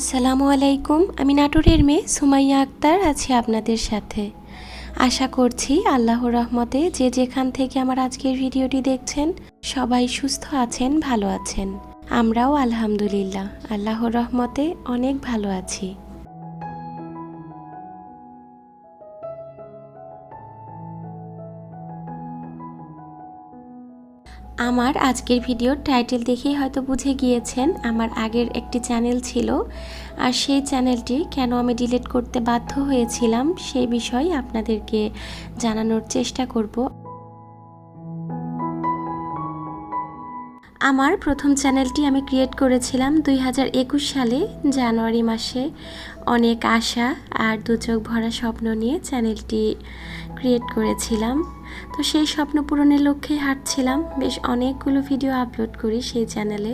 আসসালামু আলাইকুম। আমি নাটোরের মেয়ে সুমাইয়া আক্তার আছি আপনাদের সাথে। আশা করছি আল্লাহর রহমতে যে যেখান থেকে আমার আজকের ভিডিওটি দেখছেন সবাই সুস্থ আছেন, ভালো আছেন। আমরাও আলহামদুলিল্লাহ আল্লাহর রহমতে অনেক ভালো আছি। আমার আজকের ভিডিওর টাইটেল দেখেই হয়তো বুঝে গিয়েছেন আমার আগের একটি চ্যানেল ছিল, আর সেই চ্যানেলটি কেন আমি ডিলিট করতে বাধ্য হয়েছিলাম সেই বিষয়ে আপনাদেরকে জানানোর চেষ্টা করব। আমার প্রথম চ্যানেলটি আমি ক্রিয়েট করেছিলাম 2021 সালে জানুয়ারি মাসে। অনেক আশা আর দু চোখ ভরা স্বপ্ন নিয়ে চ্যানেলটি ক্রিয়েট করেছিলাম। তো সেই স্বপ্ন পূরণের লক্ষ্যেই হাঁটছিলাম। বেশ অনেকগুলো ভিডিও আপলোড করি সেই চ্যানেলে।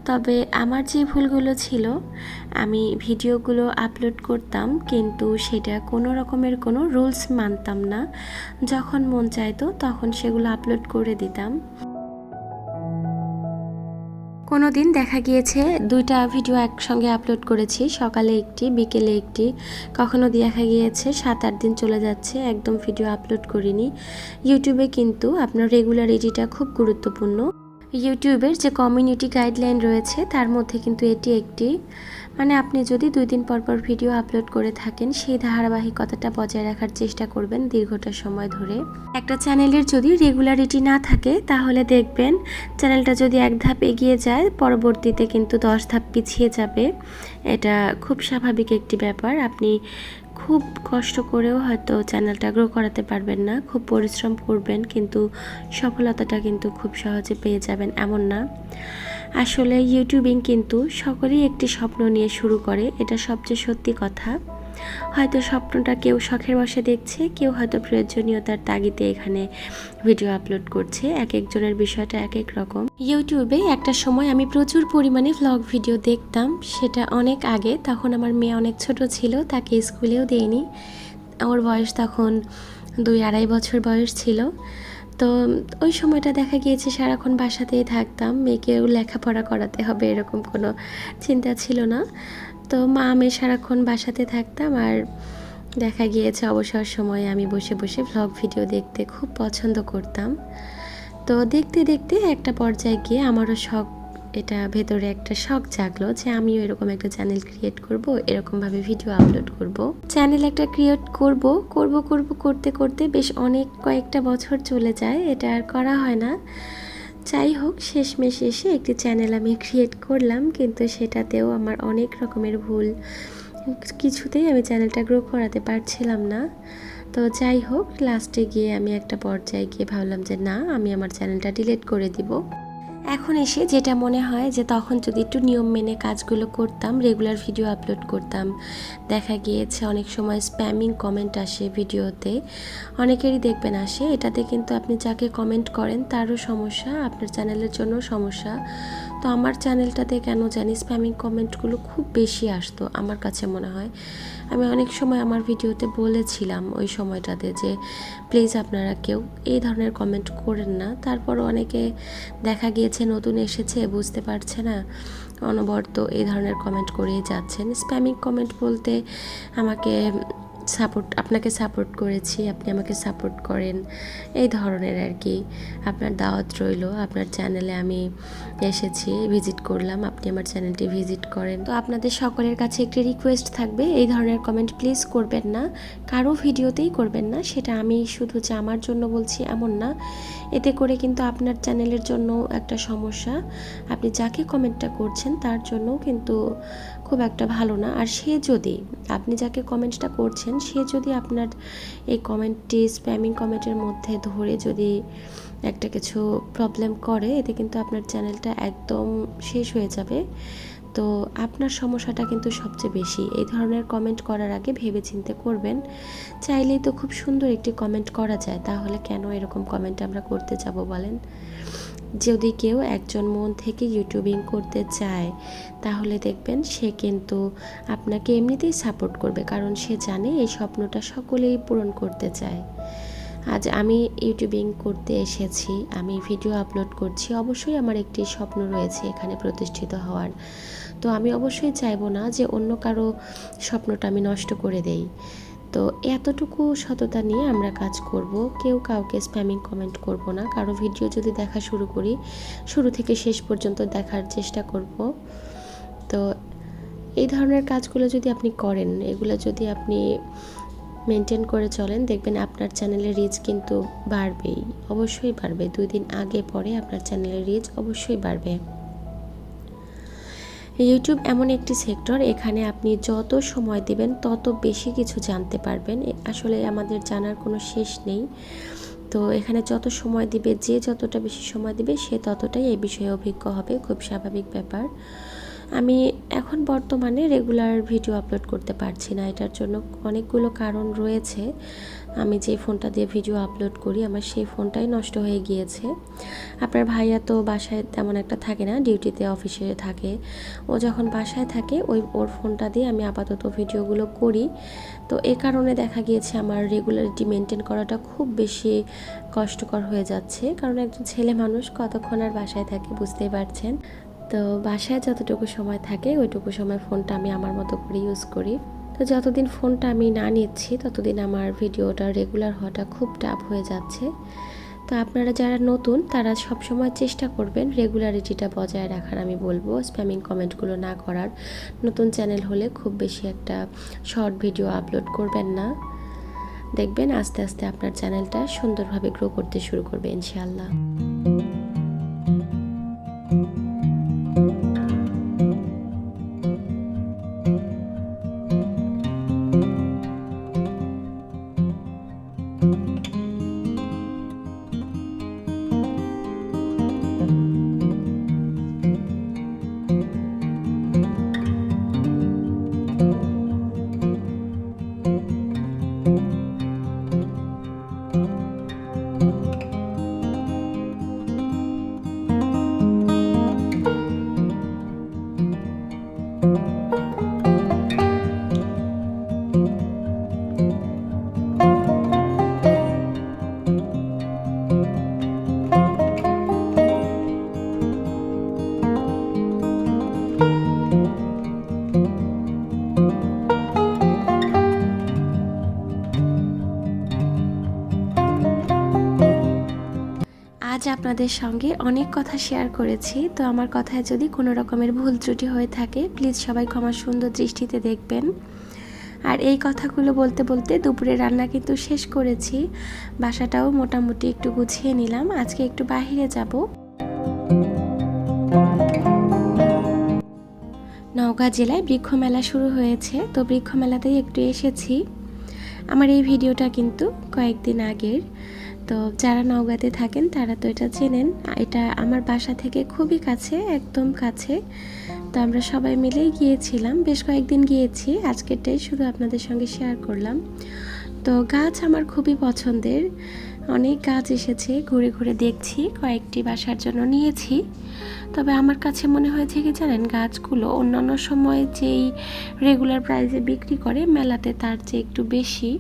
তবে আমার যে ভুলগুলো ছিল, আমি ভিডিওগুলো আপলোড করতাম কিন্তু সেটা কোনো রকমের কোনো রুলস মানতাম না। যখন মন চাইতো তখন সেগুলো আপলোড করে দিতাম। কোনো দিন দেখা গিয়েছে দুইটা ভিডিও একসঙ্গে আপলোড করেছি, সকালে একটি বিকেলে একটি। কখনো দেখা গিয়েছে 7-8 দিন চলে যাচ্ছে একদম ভিডিও আপলোড করিনি। ইউটিউবে কিন্তু আপনার রেগুলারিটিটা খুব গুরুত্বপূর্ণ। ইউটিউবের যে কমিউনিটি গাইডলাইন রয়েছে তার মধ্যে কিন্তু এটি একটি, মানে আপনি যদি 2 দিন পর পর ভিডিও আপলোড করে থাকেন সেই ধারাবাহিকতাটা বজায় রাখার চেষ্টা করবেন দীর্ঘটা সময় ধরে। একটা চ্যানেলের যদি রেগুলারিটি না থাকে তাহলে দেখবেন চ্যানেলটা যদি এক ধাপ এগিয়ে যায় পরবর্তীতে কিন্তু 10 ধাপ পিছিয়ে যাবে। এটা খুব স্বাভাবিক একটি ব্যাপার। আপনি খুব কষ্ট করেও হয়তো চ্যানেলটা গ্রো করাতে পারবেন না, খুব পরিশ্রম করবেন কিন্তু সফলতাটা কিন্তু খুব সহজে পেয়ে যাবেন এমন না। আসলে ইউটিউবিং কিন্তু সকলেই একটি স্বপ্ন নিয়ে শুরু করে, এটা সবচেয়ে সত্যি কথা। হয়তো স্বপ্নটা কেউ শখের বশে দেখছে, কেউ হয়তো প্রয়োজনীয়তার তাগিদে এখানে ভিডিও আপলোড করছে। এক একজনের বিষয়টা এক এক রকম। ইউটিউবে একটা সময় আমি প্রচুর পরিমাণে ভ্লগ ভিডিও দেখতাম, সেটা অনেক আগে। তখন আমার মেয়ে অনেক ছোট ছিল, তাকে স্কুলেও দেয়নি। ওর বয়স তখন 2-2.5 বছর বয়স ছিল। তো ওই সময়টা দেখা গিয়েছে সারাক্ষণ বাসাতেই থাকতাম, মেয়েকেও লেখাপড়া করাতে হবে এরকম কোনো চিন্তা ছিল না। তো মা আমি সারাক্ষণ বাসাতে থাকতাম, আর দেখা গিয়েছে অবসর সময়ে আমি বসে বসে ভ্লগ ভিডিও দেখতে খুব পছন্দ করতাম। তো দেখতে দেখতে একটা পর্যায়ে গিয়ে আমারও শখ, এটা ভেতরে একটা শখ জাগলো যে আমিও এরকম একটা চ্যানেল ক্রিয়েট করব, এরকমভাবে ভিডিও আপলোড করব। চ্যানেল একটা ক্রিয়েট করব করতে করতে বেশ অনেক কয়েকটা বছর চলে যায়, এটা আর করা হয় না। যাই হোক, শেষমেশ এসে একটি চ্যানেল আমি ক্রিয়েট করলাম, কিন্তু সেটাতেও আমার অনেক রকমের ভুল, কিছুতেই আমি চ্যানেলটা গ্রো করাতে পারছিলাম না। তো যাই হোক, লাস্টে গিয়ে আমি একটা পর্যায়ে গিয়ে ভাবলাম যে না, আমি আমার চ্যানেলটা ডিলিট করে দিব। এখন এসে যেটা মনে হয় যে তখন যদি একটু নিয়ম মেনে কাজগুলো করতাম, রেগুলার ভিডিও আপলোড করতাম। দেখা গিয়েছে অনেক সময় স্প্যামিং কমেন্ট আসে ভিডিওতে, অনেকেরই দেখবেন আসে। এটাতে কিন্তু আপনি যাকে কমেন্ট করেন তারও সমস্যা, আপনার চ্যানেলের জন্য সমস্যা। তো আমার চ্যানেলটাতে কেন জানি স্প্যামিং কমেন্টগুলো খুব বেশি আসতো আমার কাছে মনে হয়। আমি অনেক সময় আমার ভিডিওতে বলেছিলাম ওই সময়টাতে যে প্লিজ আপনারা কেউ এই ধরনের কমেন্ট করেন না। তারপরও অনেকে দেখা গিয়েছে নতুন এসেছে, বুঝতে পারছে না, অনবরত এই ধরনের কমেন্ট করেই যাচ্ছেন। স্প্যামিং কমেন্ট বলতে আমাকে আপনাকে সাপোর্ট করেছি, আপনি আমাকে সাপোর্ট করেন, এই ধরনের আর কি। আপনার দাওয়াত রইল, আপনার চ্যানেলে আমি এসেছি, ভিজিট করলাম, আপনি আমার চ্যানেলটি ভিজিট করেন। তো আপনাদের সকলের কাছে একটি রিকোয়েস্ট থাকবে, এই ধরনের কমেন্ট প্লিজ করবেন না, কারো ভিডিওতেই করবেন না। সেটা আমি শুধু যে আমার জন্য বলছি এমন না, এতে করে কিন্তু আপনার চ্যানেলের জন্য একটা সমস্যা। আপনি যাকে কমেন্টটা করছেন তার জন্যও কিন্তু খুব একটা ভালো না। আর সে যদি, আপনি যাকে কমেন্টটা করছেন সে যদি আপনার এই কমেন্টটি স্প্যামিং কমেন্টের মধ্যে ধরে যদি একটা কিছু প্রবলেম করে, এতে কিন্তু আপনার চ্যানেলটা একদম শেষ হয়ে যাবে। তো আপনার সমস্যাটা কিন্তু সবচেয়ে বেশি। এই ধরনের কমেন্ট করার আগে ভেবে চিন্তে করবেন। চাইলেই তো খুব সুন্দর একটি কমেন্ট করা যায়, তাহলে কেন এরকম কমেন্ট আমরা করতে যাব বলেন? যদি কেউ একজন মন থেকে ইউটিউবিং করতে চায় তাহলে দেখবেন সে কিন্তু আপনাকে এমনিতেই সাপোর্ট করবে, কারণ সে জানে এই স্বপ্নটা সকলেই পূরণ করতে চায়। আজ আমি ইউটিউবিং করতে এসেছি, আমি ভিডিও আপলোড করছি। অবশ্যই আমার একটি স্বপ্ন রয়েছে এখানে প্রতিষ্ঠিত হওয়ার। তো আমি অবশ্যই চাইবো না যে অন্য কারো স্বপ্নটা আমি নষ্ট করে দেই। তো এতটুকু সততা নিয়ে আমরা কাজ করব। কেউ কাউকে স্প্যামিং কমেন্ট করব না। কারো ভিডিও যদি দেখা শুরু করি, শুরু থেকে শেষ পর্যন্ত দেখার চেষ্টা করব। তো এই ধরনের কাজগুলো যদি আপনি করেন, এগুলো যদি আপনি মেনটেন করে চলেন, দেখবেন আপনার চ্যানেলের রিচ কিন্তু বাড়বেই, অবশ্যই বাড়বে। 2 দিন আগে পরে আপনার চ্যানেলের রিচ অবশ্যই বাড়বে। ইউটিউব এমন একটি সেক্টর, এখানে আপনি যত সময় দিবেন তত বেশি কিছু জানতে পারবেন। আসলে আমাদের জানার কোনো শেষ নেই। তো এখানে যত সময় দিবে, যে যতটা বেশি সময় দিবে সে ততটাই এই বিষয়ে অভিজ্ঞ হবে, খুব স্বাভাবিক ব্যাপার। আমি এখন বর্তমানে রেগুলার ভিডিও আপলোড করতে পারছি না, এটার জন্য অনেকগুলো কারণ রয়েছে। আমি যে ফোনটা দিয়ে ভিডিও আপলোড করি আমার সেই ফোনটাই নষ্ট হয়ে গিয়েছে। আপনার ভাইয়া তো বাসায় তেমন একটা থাকে না, ডিউটিতে অফিসে থাকে। ও যখন বাসায় থাকে ওর ফোনটা দিয়ে আমি আপাতত ভিডিওগুলো করি। তো এ কারণে দেখা গিয়েছে আমার রেগুলারিটি মেনটেন করাটা খুব বেশি কষ্টকর হয়ে যাচ্ছে, কারণ একজন ছেলে মানুষ কতক্ষণ আর বাসায় থাকে বুঝতেই পারছেন। তো বাসায় যতটুকু সময় থাকে ওইটুকু সময় ফোনটা আমি আমার মতো করে ইউজ করি। তো যতদিন ফোনটা আমি না নিচ্ছি ততদিন আমার ভিডিওটা রেগুলার হওয়াটা খুব টাফ হয়ে যাচ্ছে। তো আপনারা যারা নতুন তারা সবসময় চেষ্টা করবেন রেগুলারিটিটা বজায় রাখার। আমি বলবো স্প্যামিং কমেন্টগুলো না করার। নতুন চ্যানেল হলে খুব বেশি একটা শর্ট ভিডিও আপলোড করবেন না, দেখবেন আস্তে আস্তে আপনার চ্যানেলটা সুন্দরভাবে গ্রো করতে শুরু করবে ইনশাআল্লাহ। আজ আপনাদের সঙ্গে অনেক কথা শেয়ার করেছি। তো আমার কথায় যদি কোনো রকমের ভুল ত্রুটি হয়ে থাকে প্লিজ সবাই ক্ষমা সুন্দর দৃষ্টিতে দেখবেন। আর এই কথাগুলো বলতে বলতে দুপুরে রান্না কিন্তু শেষ করেছি, বাসাটাও মোটামুটি একটু গুছিয়ে নিলাম। আজকে একটু বাইরে যাব। নওগাঁ জেলায় বৃক্ষ মেলা শুরু হয়েছে, তো বৃক্ষ মেলাতেই একটু এসেছি। আমার এই ভিডিওটা কিন্তু কয়েকদিন আগের। তো যারা নওগাঁতে থাকেন তারা তো এটা চেনেন, এটা আমার বাসা থেকে খুবই কাছে, একদম কাছে। তো আমরা সবাই মিলেই গিয়েছিলাম, বেশ কয়েকদিন গিয়েছি, আজকেরটাই শুধু আপনাদের সঙ্গে শেয়ার করলাম। তো গাছ আমার খুবই পছন্দের, অনেক গাছ এসেছে, ঘুরে ঘুরে দেখছি, কয়েকটি বাসার জন্য নিয়েছি। তবে আমার কাছে মনে হয়েছে কি জানেন, গাছগুলো অন্যান্য সময় যেই রেগুলার প্রাইসে বিক্রি করে মেলাতে তার চেয়ে একটু বেশি,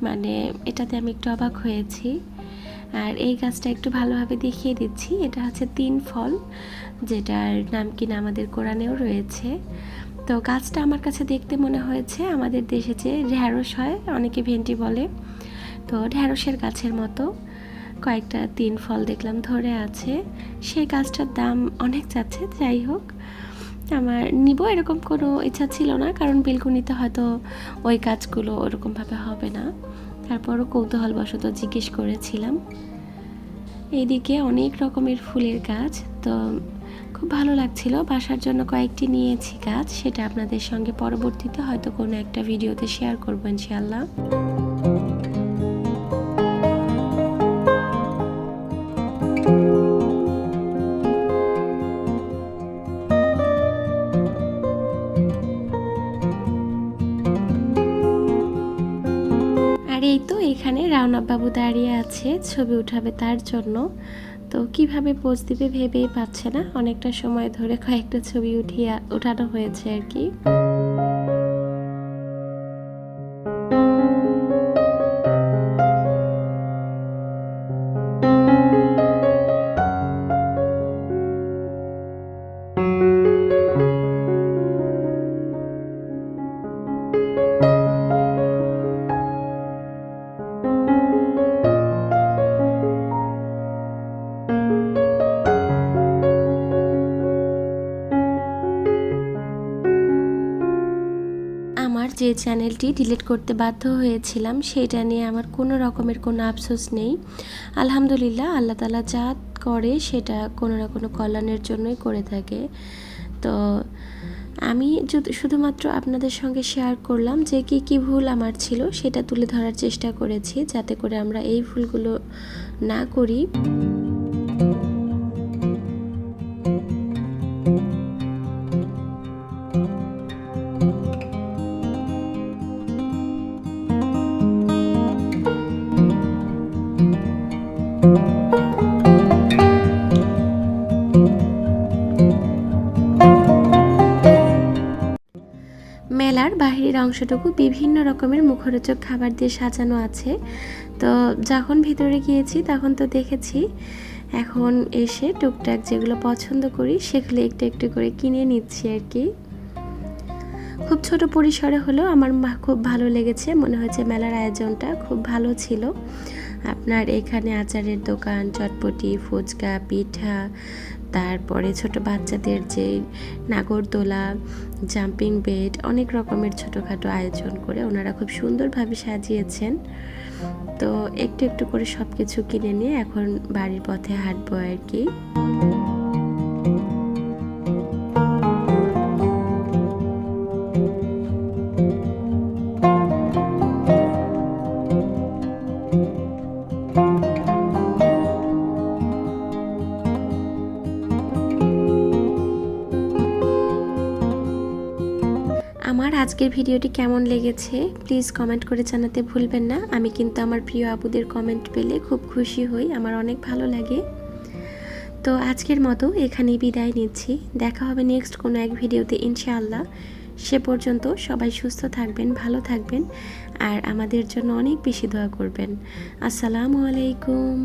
মানে এটাতে আমি একটু অবাক হয়েছি। আর এই গাছটা একটু ভালোভাবে দেখিয়ে দিচ্ছি, এটা হচ্ছে 3 ফল, যেটার নাম কিনা আমাদের কোরআনেও রয়েছে। তো গাছটা আমার কাছে দেখতে মনে হয়েছে আমাদের দেশে যে ঢ্যাঁড়স হয়, অনেকে ভেন্ডি বলে, তো ঢ্যাঁড়সের গাছের মতো। কয়েকটা 3 ফল দেখলাম ধরে আছে। সেই গাছটার দাম অনেক যাচ্ছে, যাই হোক আমার নিব এরকম কোনো ইচ্ছা ছিল না, কারণ বেলকুনিতে হয়তো ওই গাছগুলো ওরকমভাবে হবে না। তারপরও কৌতূহলবশত জিজ্ঞেস করেছিলাম। এইদিকে অনেক রকমের ফুলের গাছ, তো খুব ভালো লাগছিল, বাসার জন্য কয়েকটি নিয়েছি গাছ, সেটা আপনাদের সঙ্গে পরবর্তীতে হয়তো কোনো একটা ভিডিওতে শেয়ার করবো ইনশাআল্লাহ। এই তো এখানে রাওনাব বাবু দাঁড়িয়ে আছে, ছবি উঠাবে তার জন্য। তো কিভাবে পোজ দিবে ভেবেই পাচ্ছে না, অনেকটা সময় ধরে কয়েকটা ছবি উঠানো হয়েছে আর কি। যে চ্যানেলটি ডিলিট করতে বাধ্য হয়েছিলাম সেটা নিয়ে আমার কোনো রকমের কোনো আফসোস নেই। আলহামদুলিল্লাহ, আল্লাহ তাআলা যা করে সেটা কোনো না কোনো কল্যাণের জন্যই করে থাকে। তো আমি শুধুমাত্র আপনাদের সঙ্গে শেয়ার করলাম যে কী ভুল আমার ছিল, সেটা তুলে ধরার চেষ্টা করেছি যাতে করে আমরা এই ভুলগুলো না করি। মেলার বাহিরের অংশটুকু বিভিন্ন রকমের মুখরোচক খাবার দিয়ে সাজানো আছে। তো যখন ভিতরে গিয়েছি তখন তো দেখেছি, এখন এসে টুকটাক যেগুলো পছন্দ করি সেগুলো একটু একটু করে কিনে নিচ্ছি আর কি। খুব ছোট পরিসরে হলেও আমার খুব ভালো লেগেছে, মনে হয়েছে মেলার আয়োজনটা খুব ভালো ছিল। আপনার এখানে আচারের দোকান, চটপটি, ফুচকা, পিঠা, তারপরে ছোট বাচ্চাদের যে নাগরদোলা, জাম্পিং বেড, অনেক রকমের ছোটোখাটো আয়োজন করে ওনারা খুব সুন্দরভাবে সাজিয়েছেন। তো একটু একটু করে সব কিছু কিনে নিয়ে এখন বাড়ির পথে হাঁটবো আর কি। আমার আজকের ভিডিওটি কেমন লেগেছে প্লিজ কমেন্ট করে জানাতে ভুলবেন না। আমি কিন্তু আমার প্রিয় আপুদের কমেন্ট পেলে খুব খুশি হই, আমার অনেক ভালো লাগে। তো আজকের মতো এখানেই বিদায় নিচ্ছি, দেখা হবে নেক্সট কোনো এক ভিডিওতে ইনশাআল্লাহ। সে পর্যন্ত সবাই সুস্থ থাকবেন, ভালো থাকবেন, আর আমাদের জন্য অনেক বেশি দোয়া করবেন। আসসালামু আলাইকুম।